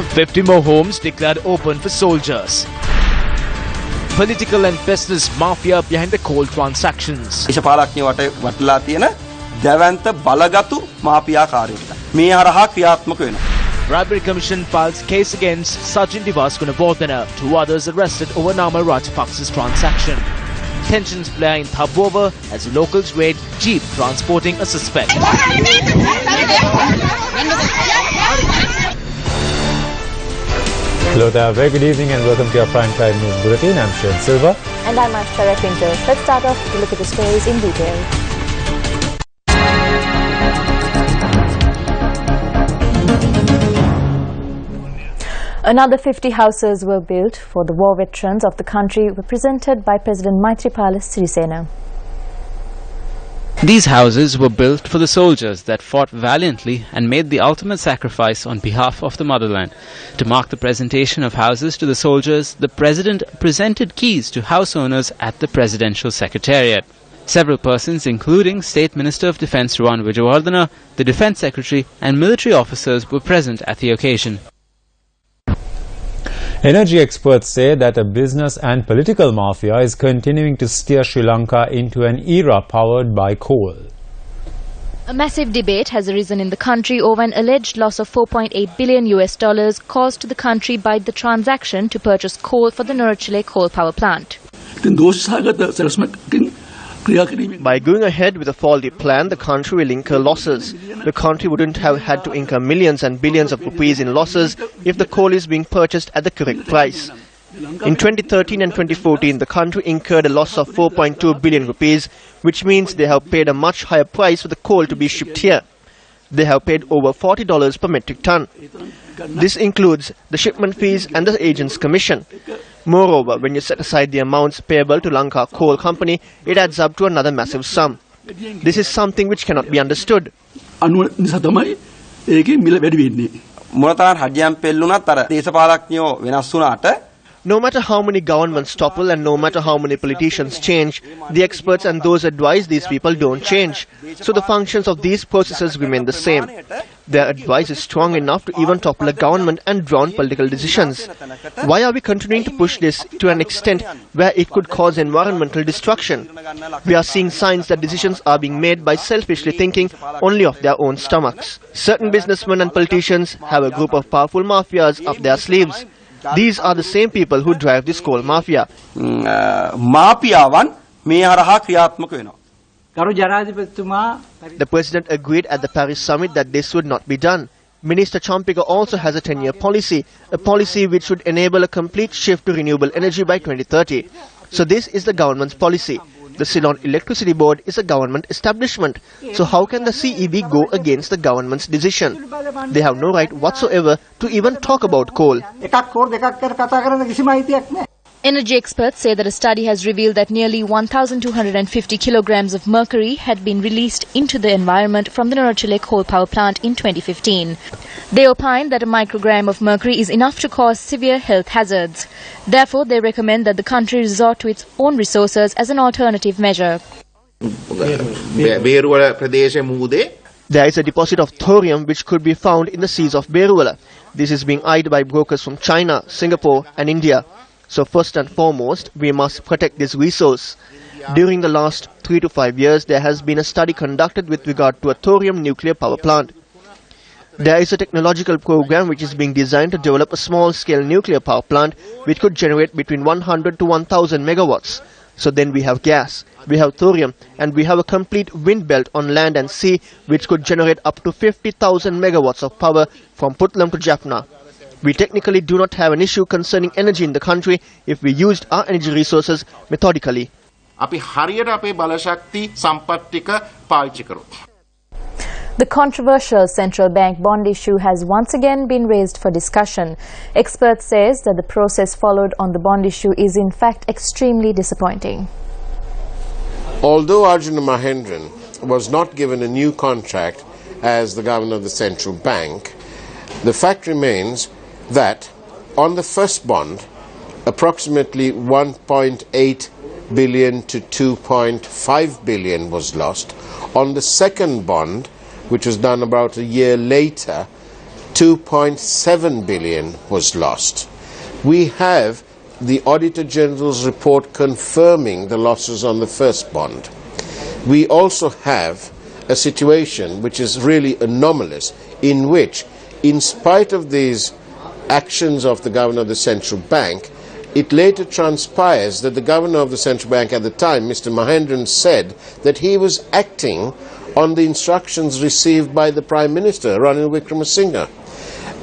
50 more homes declared open for soldiers. Political and business mafia behind the coal transactions. දේශපාලඥයෝ වටලා තියෙන දැවැන්ත බලගතු මාෆියාකාරයෙක්. මේ හරහා ක්‍රියාත්මක වෙනවා. Bribery Commission files case against Sajin Divaskunavardhana. 2 others arrested over Nama Rajapaksa's transaction. Tensions flare in Thabova as locals raid jeep transporting a suspect. Hello there, very good evening and welcome to your Primetime News Bulletin. I'm Sharon Silva. And I'm Ashara Pinto. Let's start off to look at the stories in detail. Another 50 houses were built for the war veterans of the country, represented by President Maithripala Sirisena. These houses were built for the soldiers that fought valiantly and made the ultimate sacrifice on behalf of the motherland. To mark the presentation of houses to the soldiers, the President presented keys to house owners at the Presidential Secretariat. Several persons, including State Minister of Defence Ruwan Wijewardena, the Defence Secretary and military officers were present at the occasion. Energy experts say that a business and political mafia is continuing to steer Sri Lanka into an era powered by coal. A massive debate has arisen in the country over an alleged loss of $4.8 billion caused to the country by the transaction to purchase coal for the Norachile coal power plant. By going ahead with a faulty plan, the country will incur losses. The country wouldn't have had to incur millions and billions of rupees in losses if the coal is being purchased at the correct price. In 2013 and 2014, the country incurred a loss of 4.2 billion rupees, which means they have paid a much higher price for the coal to be shipped here. They have paid over $40 per metric ton. This includes the shipment fees and the agent's commission. Moreover, when you set aside the amounts payable to Lanka Coal Company, it adds up to another massive sum. This is something which cannot be understood. මොනතරම් හජ්‍යම් පෙල්ලුණත් අර දේශපාලඥයෝ වෙනස් වුණාට No matter how many governments topple and no matter how many politicians change, the experts and those advise these people don't change. So the functions of these processes remain the same. Their advice is strong enough to even topple a government and drown political decisions. Why are we continuing to push this to an extent where it could cause environmental destruction? We are seeing signs that decisions are being made by selfishly thinking only of their own stomachs. Certain businessmen and politicians have a group of powerful mafias up their sleeves. These are the same people who drive this coal mafia. මාපියාවන් මේ හරහා ක්‍රියාත්මක වෙනවා. The President agreed at the Paris summit that this would not be done. Minister Champika also has a 10-year policy, a policy which would enable a complete shift to renewable energy by 2030. So this is the government's policy. The Ceylon Electricity Board is a government establishment. So how can the CEB go against the government's decision? They have no right whatsoever to even talk about coal. Energy experts say that a study has revealed that nearly 1,250 kilograms of mercury had been released into the environment from the Norachile coal power plant in 2015. They opine that a microgram of mercury is enough to cause severe health hazards. Therefore, they recommend that the country resort to its own resources as an alternative measure. There is a deposit of thorium which could be found in the seas of Beruwala. This is being eyed by brokers from China, Singapore and India. So first and foremost, we must protect this resource. During the last 3 to 5 years, there has been a study conducted with regard to a thorium nuclear power plant. There is a technological program which is being designed to develop a small-scale nuclear power plant which could generate between 100 to 1000 megawatts. So then we have gas, we have thorium, and we have a complete wind belt on land and sea which could generate up to 50,000 megawatts of power from Putlam to Jaffna. We technically do not have an issue concerning energy in the country if we used our energy resources methodically. The controversial central bank bond issue has once again been raised for discussion. Experts say that the process followed on the bond issue is in fact extremely disappointing. Although Arjuna Mahendran was not given a new contract as the governor of the central bank, the fact remains that on the first bond, approximately 1.8 billion to 2.5 billion was lost. On the second bond, which was done about a year later, 2.7 billion was lost. We have the Auditor General's report confirming the losses on the first bond. We also have a situation which is really anomalous, in which, in spite of these actions of the Governor of the Central Bank, it later transpires that the Governor of the Central Bank at the time, Mr. Mahendran, said that he was acting on the instructions received by the Prime Minister, Ranil Wickremesinghe.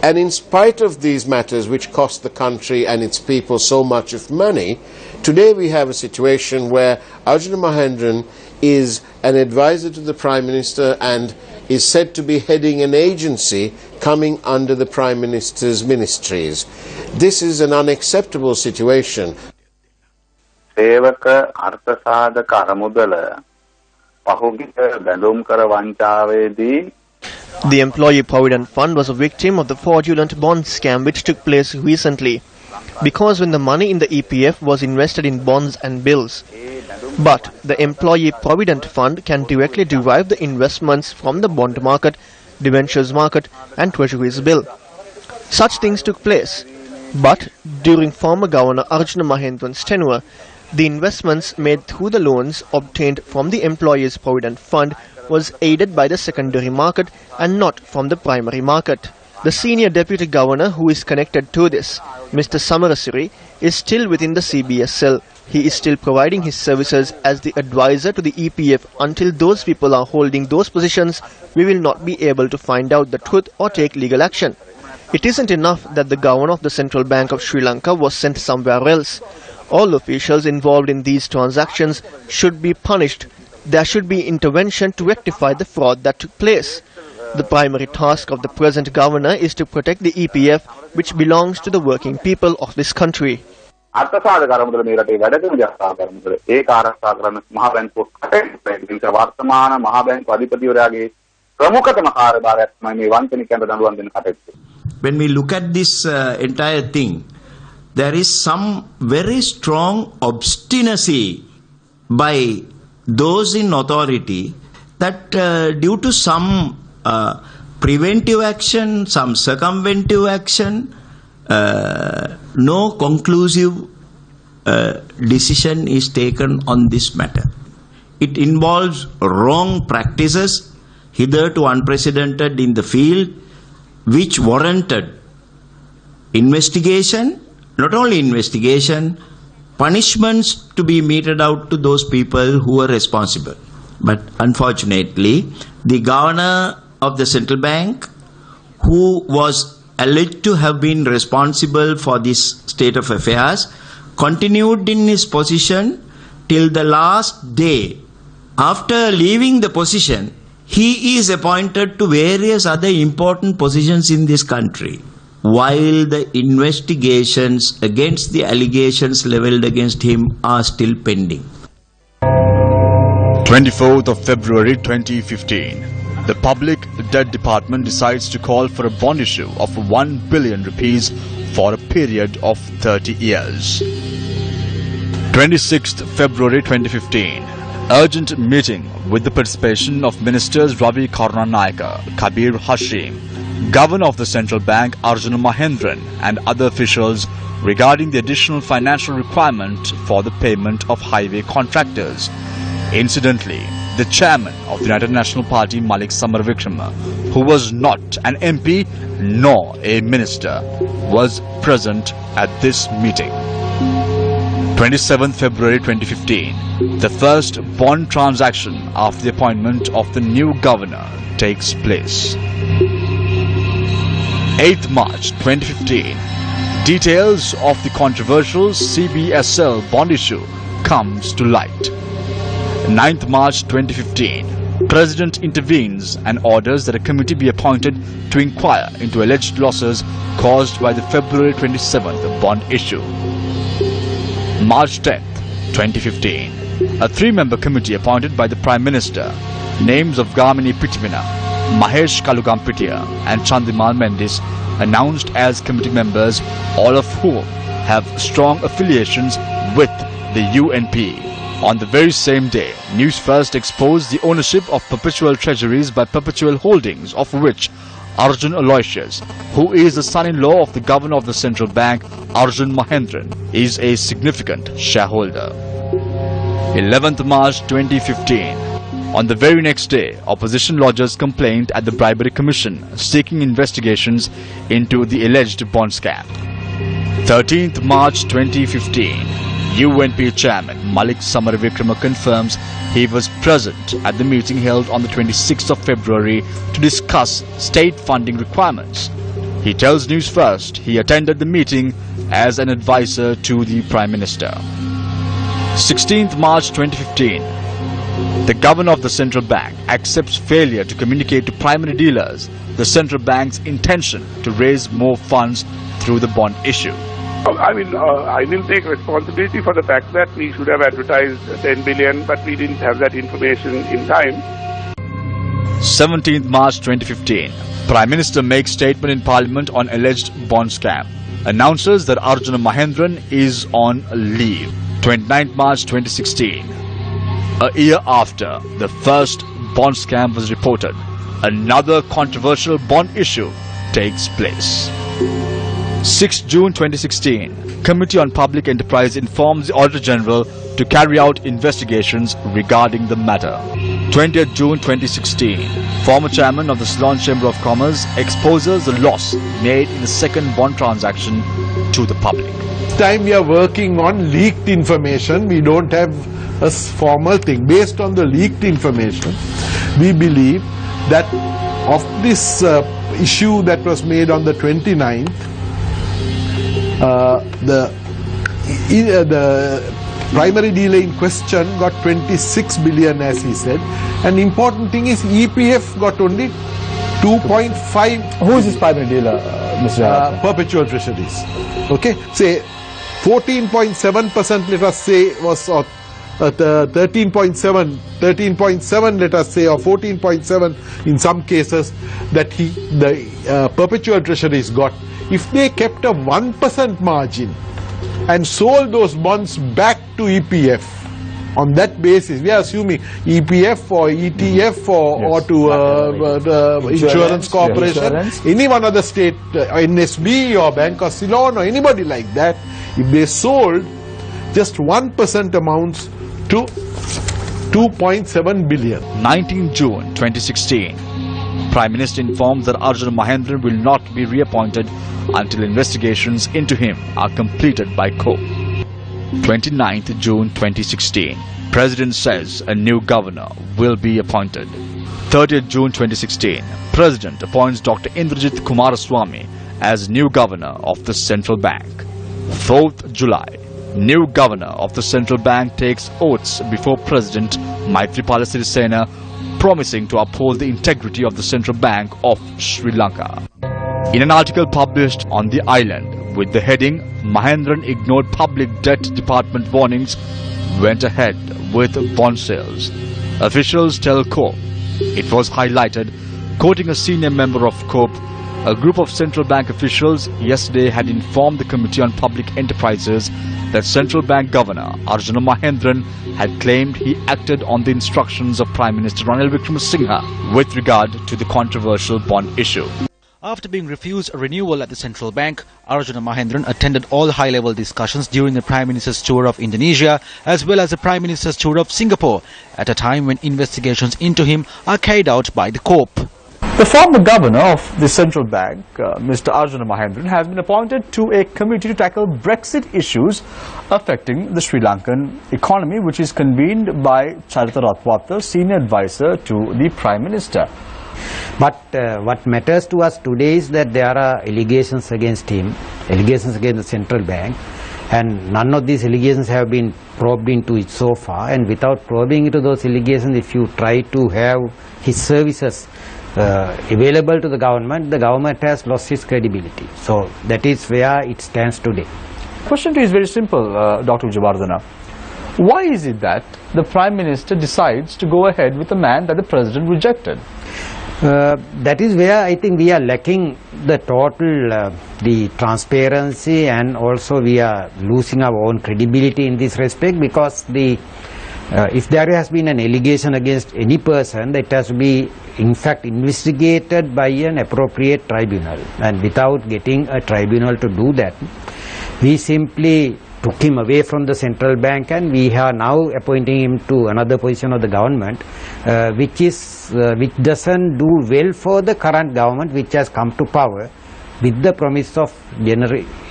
And in spite of these matters which cost the country and its people so much of money, today we have a situation where Arjuna Mahendran is an advisor to the Prime Minister and is said to be heading an agency coming under the Prime Minister's ministries. This is an unacceptable situation. The Employee Provident Fund was a victim of the fraudulent bond scam which took place recently, because when the money in the EPF was invested in bonds and bills. But the Employee Provident Fund can directly derive the investments from the bond market, debentures market and treasuries bill. Such things took place, but during former Governor Arjuna Mahendran's tenure, the investments made through the loans obtained from the Employees Provident Fund was aided by the secondary market and not from the primary market. The senior deputy governor who is connected to this, Mr. Samarasuri, is still within the CBS cell. He is still providing his services as the advisor to the EPF. Until those people are holding those positions, we will not be able to find out the truth or take legal action. It isn't enough that the governor of the Central Bank of Sri Lanka was sent somewhere else. All officials involved in these transactions should be punished. There should be intervention to rectify the fraud that took place. The primary task of the present governor is to protect the EPF, which belongs to the working people of this country. When we look at this entire thing, there is some very strong obstinacy by those in authority that due to some preventive action, some circumventive action, no conclusive decision is taken on this matter. It involves wrong practices, hitherto unprecedented in the field, which warranted investigation, not only investigation, punishments to be meted out to those people who were responsible. But unfortunately, the governor of the central bank, who was alleged to have been responsible for this state of affairs, continued in his position till the last day. After leaving the position, he is appointed to various other important positions in this country, while the investigations against the allegations leveled against him are still pending. 24th of February 2015. The Public Debt Department decides to call for a bond issue of 1 billion rupees for a period of 30 years. 26th February 2015. Urgent meeting with the participation of Ministers Ravi Karunanayaka, Kabir Hashim, Governor of the Central Bank Arjuna Mahendran and other officials regarding the additional financial requirement for the payment of highway contractors. Incidentally, the chairman of the United National Party, Malik Samar Vikrama, who was not an MP nor a minister, was present at this meeting. 27th February 2015, the first bond transaction after the appointment of the new governor takes place. 8th March 2015, details of the controversial CBSL bond issue comes to light. 9th March 2015, President intervenes and orders that a committee be appointed to inquire into alleged losses caused by the February 27th bond issue. March 10th, 2015, a 3-member committee appointed by the Prime Minister, names of Gamini Pitimina, Mahesh Kalugampitia and Chandimal Mendis, announced as committee members, all of whom have strong affiliations with the UNP. On the very same day, News1st exposed the ownership of perpetual treasuries by Perpetual Holdings, of which Arjun Aloysius, who is the son-in-law of the governor of the central bank, Arjun Mahendran, is a significant shareholder. 11th March 2015. On the very next day, opposition lodges complaint at the Bribery Commission seeking investigations into the alleged bond scam. 13th March 2015. UNP Chairman Malik Samaravikrama confirms he was present at the meeting held on the 26th of February to discuss state funding requirements. He tells Newsfirst he attended the meeting as an advisor to the Prime Minister. 16th March 2015. The governor of the central bank accepts failure to communicate to primary dealers the central bank's intention to raise more funds through the bond issue. I will take responsibility for the fact that we should have advertised 10 billion, but we didn't have that information in time. 17th March 2015. Prime Minister makes statement in Parliament on alleged bond scam. Announces that Arjuna Mahendran is on leave. 29th March 2016. A year after the first bond scam was reported, another controversial bond issue takes place. 6 June 2016, Committee on Public Enterprise informs the Auditor General to carry out investigations regarding the matter. 20th June 2016, former chairman of the Ceylon Chamber of Commerce exposes the loss made in the second bond transaction to the public. This time we are working on leaked information. We don't have a formal thing. Based on the leaked information, we believe that of this issue that was made on the 29th, the primary dealer in question got 26 billion, as he said. And the important thing is EPF got only 2.5. Who is this primary dealer, Mr. Perpetual treasuries. Okay, say 14.7%, let us say, was 13.7, let us say, or 14.7 in some cases, that the perpetual treasuries got. If they kept a 1% margin and sold those bonds back to EPF, on that basis, we are assuming EPF or ETF or to the insurance corporation, any one of the state, NSB or Bank of Ceylon or anybody like that, if they sold, just 1% amounts to 2.7 billion. 19 June 2016. Prime Minister informs that Arjun Mahendran will not be reappointed until investigations into him are completed by COPE. 29th June 2016. President says a new governor will be appointed. 30th June 2016. President appoints Dr. Indrajit Kumaraswamy as new governor of the central bank. 4th July. New governor of the central bank takes oaths before President Maithripala Sirisena, promising to uphold the integrity of the central bank of Sri Lanka. In an article published on the island with the heading "Mahendran ignored public debt department warnings, went ahead with bond sales," officials tell COPE it was highlighted, quoting a senior member of COPE. A group of central bank officials yesterday had informed the Committee on Public Enterprises that central bank governor Arjuna Mahendran had claimed he acted on the instructions of Prime Minister Ranil Wickremesinghe with regard to the controversial bond issue. After being refused a renewal at the central bank, Arjuna Mahendran attended all high-level discussions during the Prime Minister's tour of Indonesia as well as the Prime Minister's tour of Singapore, at a time when investigations into him are carried out by the COPE. The former governor of the central bank, Mr. Arjuna Mahendran, has been appointed to a committee to tackle Brexit issues affecting the Sri Lankan economy, which is convened by Charitha Ratwatar, senior advisor to the Prime Minister. But what matters to us today is that there are allegations against him, allegations against the central bank, and none of these allegations have been probed into it so far. And without probing into those allegations, if you try to have his services available to the government has lost its credibility. So that is where it stands today. Question to you is very simple, Dr. Vijayawardena. Why is it that the Prime Minister decides to go ahead with a man that the President rejected? That is where I think we are lacking the total the transparency, and also we are losing our own credibility in this respect, because the If there has been an allegation against any person, it has to be in fact investigated by an appropriate tribunal, and without getting a tribunal to do that, we simply took him away from the central bank, and we are now appointing him to another position of the government, which doesn't do well for the current government, which has come to power with the promise of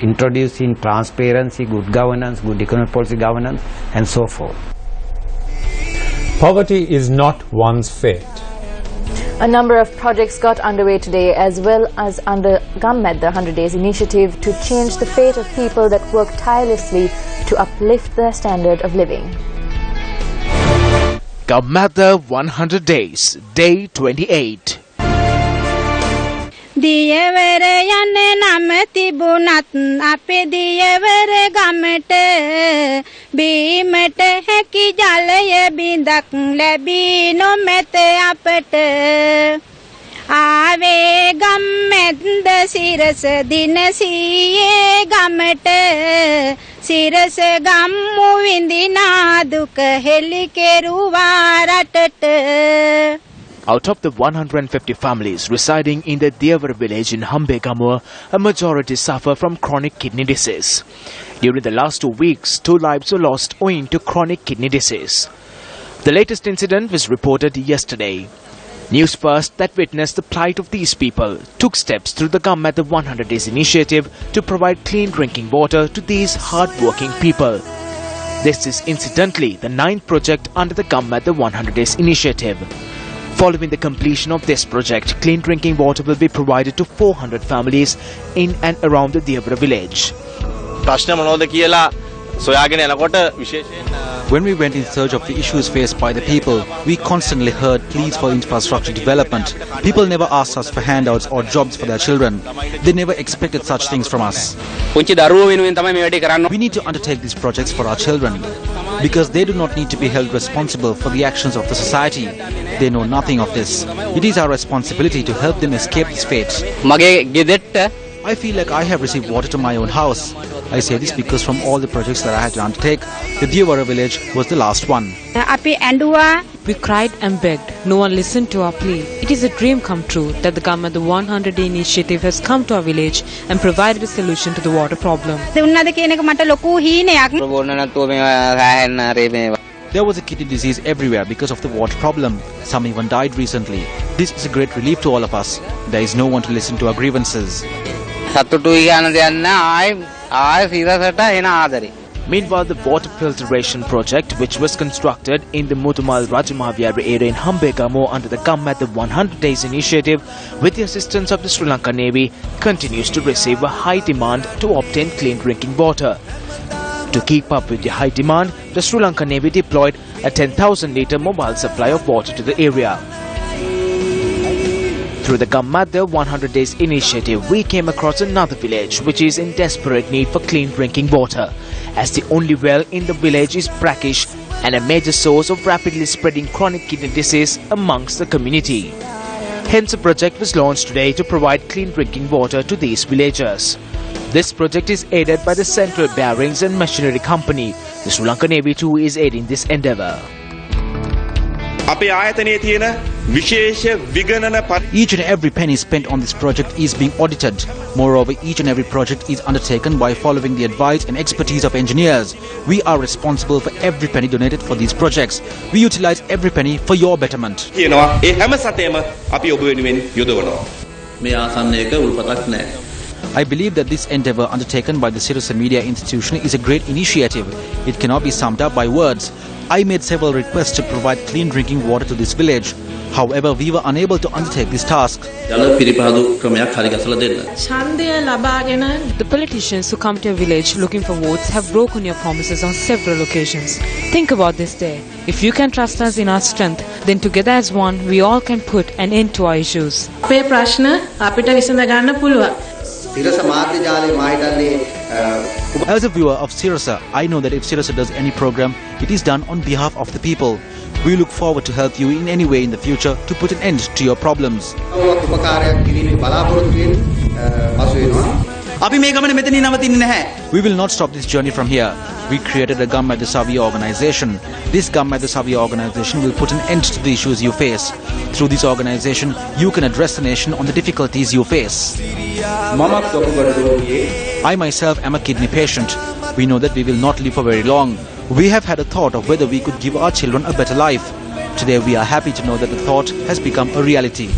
introducing transparency, good governance, good economic policy governance, and so forth. Poverty is not one's fate. A number of projects got underway today, as well as under GovMed, the 100 Days Initiative, to change the fate of people that work tirelessly to uplift their standard of living. GovMed 100 Days, Day 28. දියවර යන්නේ නම තිබුණත් අපේ දියවර ගමට බීමට හැකි ජලය බිඳක් ලැබී නොමැත අපට ආවේ ගම්මැද්ද සිරස දිනසියේ ගමට සිරස ගම්මු විඳිනා දුක හෙළි කෙරුවා රටට. Out of the 150 families residing in the Devara village in Hambegamur, a majority suffer from chronic kidney disease. During the last 2 weeks, 2 lives were lost owing to chronic kidney disease. The latest incident was reported yesterday. Newsfirst, that witnessed the plight of these people, took steps through the GovMed 100 Days initiative to provide clean drinking water to these hard-working people. This is incidentally the 9th project under the GovMed 100 Days initiative. Following the completion of this project, clean drinking water will be provided to 400 families in and around the Devara village. When we went in search of the issues faced by the people, we constantly heard pleas for infrastructure development. People never asked us for handouts or jobs for their children. They never expected such things from us. We need to undertake these projects for our children, because they do not need to be held responsible for the actions of the society. They know nothing of this. It is our responsibility to help them escape this fate. I feel like I have received water to my own house. I say this because from all the projects that I had to undertake, the Devara village was the last one. We cried and begged. No one listened to our plea. It is a dream come true that the GovMed 100 Day initiative has come to our village and provided a solution to the water problem. There was a kidney disease everywhere because of the water problem. Some even died recently. This is a great relief to all of us. There is no one to listen to our grievances. Meanwhile, the water filtration project, which was constructed in the Mutumal Rajamahaviyari area in Hambegamur under the GovMed 100 Days initiative with the assistance of the Sri Lanka Navy, continues to receive a high demand to obtain clean drinking water. To keep up with the high demand, the Sri Lanka Navy deployed a 10,000-litre mobile supply of water to the area. Through the GovMed 100 Days initiative, we came across another village which is in desperate need for clean drinking water, as the only well in the village is brackish and a major source of rapidly spreading chronic kidney disease amongst the community. Hence, a project was launched today to provide clean drinking water to these villagers. This project is aided by the Central Bearings and Machinery Company. The Sri Lanka Navy too is aiding this endeavour. Each and every penny spent on this project is being audited. Moreover, each and every project is undertaken by following the advice and expertise of engineers. We are responsible for every penny donated for these projects. We utilize every penny for your betterment. I believe that this endeavour undertaken by the Sirasa Media Institution is a great initiative. It cannot be summed up by words. I made several requests to provide clean drinking water to this village. However, we were unable to undertake this task. The politicians who come to your village looking for votes have broken your promises on several occasions. Think about this day. If you can trust us in our strength, then together as one, we all can put an end to our issues. As a viewer of Sirasa, I know that if Sirasa does any program, it is done on behalf of the people. We look forward to help you in any way in the future to put an end to your problems. We will not stop this journey from here. We created a Gamma the Savia organization. This Gamma the Savia organization will put an end to the issues you face. Through this organization, you can address the nation on the difficulties you face. I myself am a kidney patient. We know that we will not live for very long. We have had a thought of whether we could give our children a better life. Today we are happy to know that the thought has become a reality.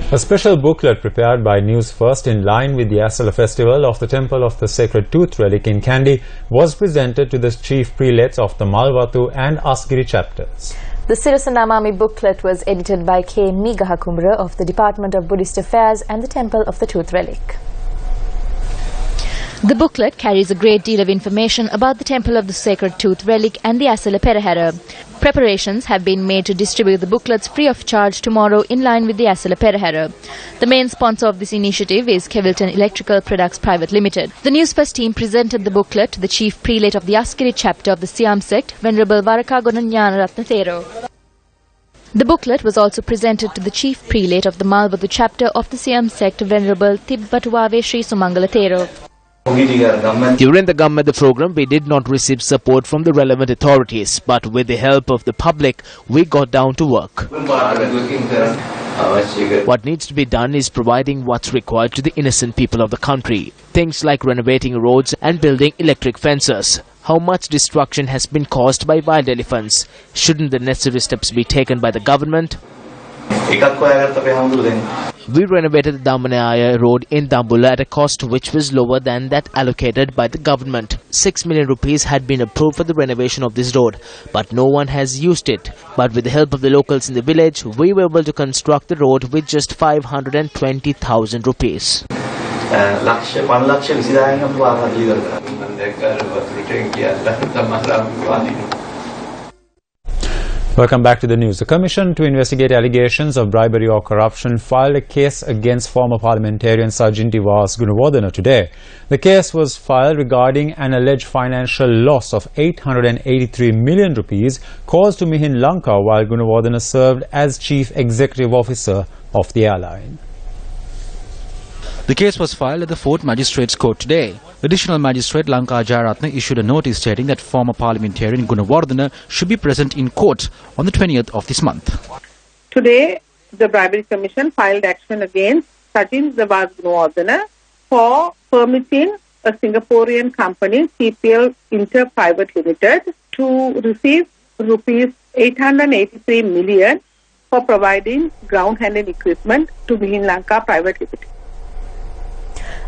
A special booklet prepared by Newsfirst in line with the Asala festival of the Temple of the Sacred Tooth Relic in Kandy was presented to the chief prelates of the Malwatu and Asgiri chapters. The Sirasanamami booklet was edited by K. Migahakumra of the Department of Buddhist Affairs and the Temple of the Tooth Relic. The booklet carries a great deal of information about the Temple of the Sacred Tooth Relic and the Asala Perahera. Preparations have been made to distribute the booklets free of charge tomorrow in line with the Asala Perahera. The main sponsor of this initiative is Kevilton Electrical Products Private Limited. The Newsfirst team presented the booklet to the chief prelate of the Asgiri chapter of the Siam sect, Venerable Varakagonan Ratna Thero. The booklet was also presented to the chief prelate of the Malwadu chapter of the Siam sect, Venerable Tibbatuave Sri Sumangala Thero. During the Gamma program, we did not receive support from the relevant authorities, but with the help of the public, we got down to work. What needs to be done is providing what's required to the innocent people of the country. Things like renovating roads and building electric fences. How much destruction has been caused by wild elephants? Shouldn't the necessary steps be taken by the government? We renovated the Damanaya road in Dambula at a cost which was lower than that allocated by the government. 6 million rupees had been approved for the renovation of this road, but no one has used it. But with the help of the locals in the village, we were able to construct the road with just 520,000 rupees. Welcome back to the news. The Commission to investigate allegations of bribery or corruption filed a case against former parliamentarian Sajin Divas Gunawardena today. The case was filed regarding an alleged financial loss of 883 million rupees caused to Mihin Lanka while Gunawardena served as Chief Executive Officer of the airline. The case was filed at the 4th Magistrates Court today. Additional Magistrate Lanka Jayaratne issued a notice stating that former parliamentarian Gunawardena should be present in court on the 20th of this month. Today, the Bribery Commission filed action against Sajin Divas Gunawardena for permitting a Singaporean company, CPL Inter Private Limited, to receive rupees 883 million for providing ground handling equipment to Mihin Lanka Private Limited.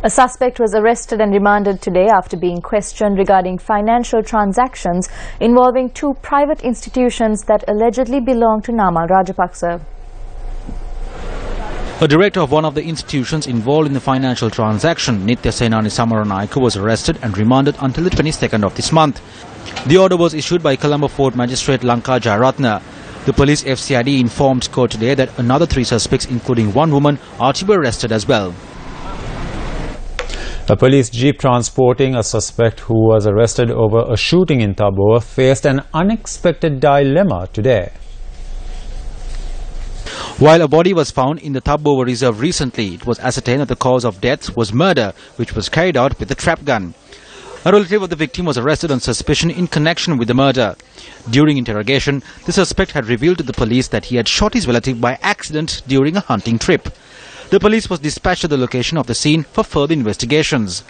A suspect was arrested and remanded today after being questioned regarding financial transactions involving two private institutions that allegedly belong to Namal Rajapaksa. A director of one of the institutions involved in the financial transaction, Nitya Senani Samaranayaka, was arrested and remanded until the 22nd of this month. The order was issued by Colombo 4th Magistrate Lanka Jayaratne. The police FCID informed court today that another 3 suspects, including one woman, are to be arrested as well. A police jeep transporting a suspect who was arrested over a shooting in Tabor faced an unexpected dilemma today. While a body was found in the Tabor reserve recently, it was ascertained that the cause of death was murder, which was carried out with a trap gun. A relative of the victim was arrested on suspicion in connection with the murder. During interrogation, the suspect had revealed to the police that he had shot his relative by accident during a hunting trip. The police was dispatched to the location of the scene for further investigations.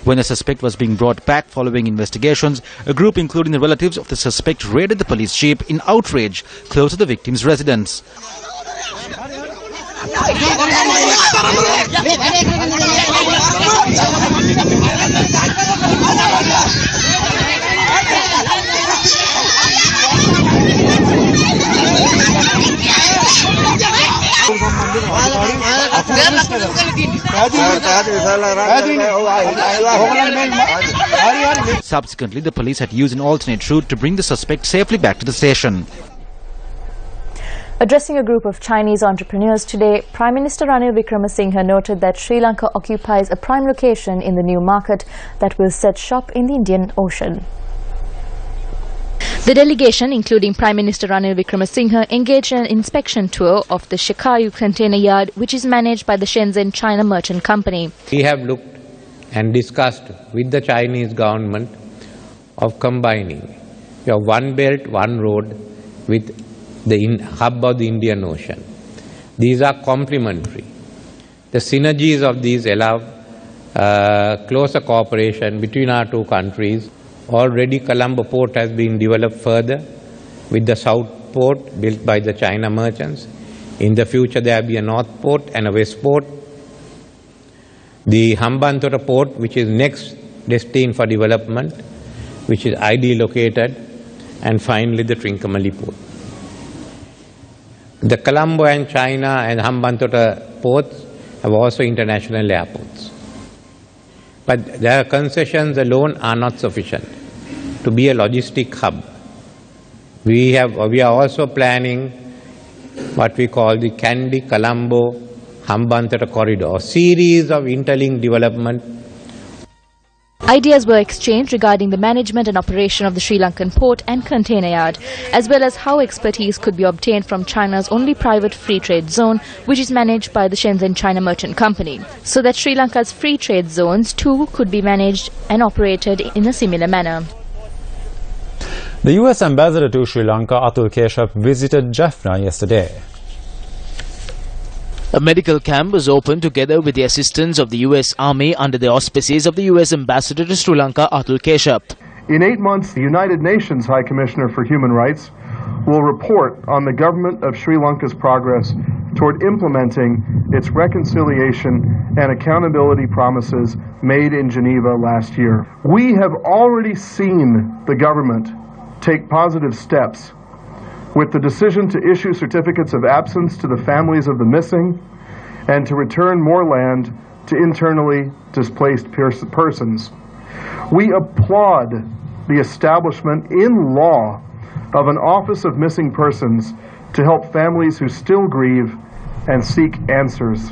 When the suspect was being brought back following investigations, a group including the relatives of the suspect raided the police jeep in outrage close to the victim's residence. Subsequently, the police had used an alternate route to bring the suspect safely back to the station. Addressing a group of Chinese entrepreneurs today, Prime Minister Ranil Wickremesinghe noted that Sri Lanka occupies a prime location in the new market that will set shop in the Indian Ocean. The The delegation, including Prime Minister Ranil Wickremesinghe, engaged in an inspection tour of the Shikayu container yard, which is managed by the Shenzhen China Merchant Company. We have looked and discussed with the Chinese government of combining one belt, one road with the hub of the Indian Ocean. These are complementary. The synergies of these allow closer cooperation between our two countries. Already Colombo port has been developed further with the south port built by the China merchants. In the future there will be a north port and a west port. The Hambantota port, which is next destined for development, which is ideally located, and finally the Trincomalee port. The Colombo and China and Hambantota ports have also international airports. But their concessions alone are not sufficient to be a logistic hub. We are also planning what we call the Kandy, Colombo, Hambantota corridor, a series of interlinked development. Ideas were exchanged regarding the management and operation of the Sri Lankan port and container yard, as well as how expertise could be obtained from China's only private free trade zone, which is managed by the Shenzhen China Merchant Company, so that Sri Lanka's free trade zones too could be managed and operated in a similar manner. The US Ambassador to Sri Lanka, Atul Keshav, visited Jaffna yesterday. A medical camp was opened together with the assistance of the US Army under the auspices of the US Ambassador to Sri Lanka, Atul Keshav. In 8 months, the United Nations High Commissioner for Human Rights will report on the government of Sri Lanka's progress toward implementing its reconciliation and accountability promises made in Geneva last year. We have already seen the government take positive steps with the decision to issue certificates of absence to the families of the missing and to return more land to internally displaced persons. We applaud the establishment in law of an Office of Missing Persons to help families who still grieve and seek answers.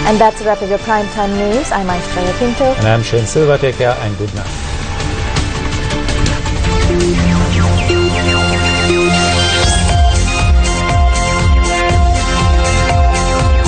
And that's a wrap of your primetime news. I'm Aishwarya Pinto. And I'm Shane Silva. Take care and good night.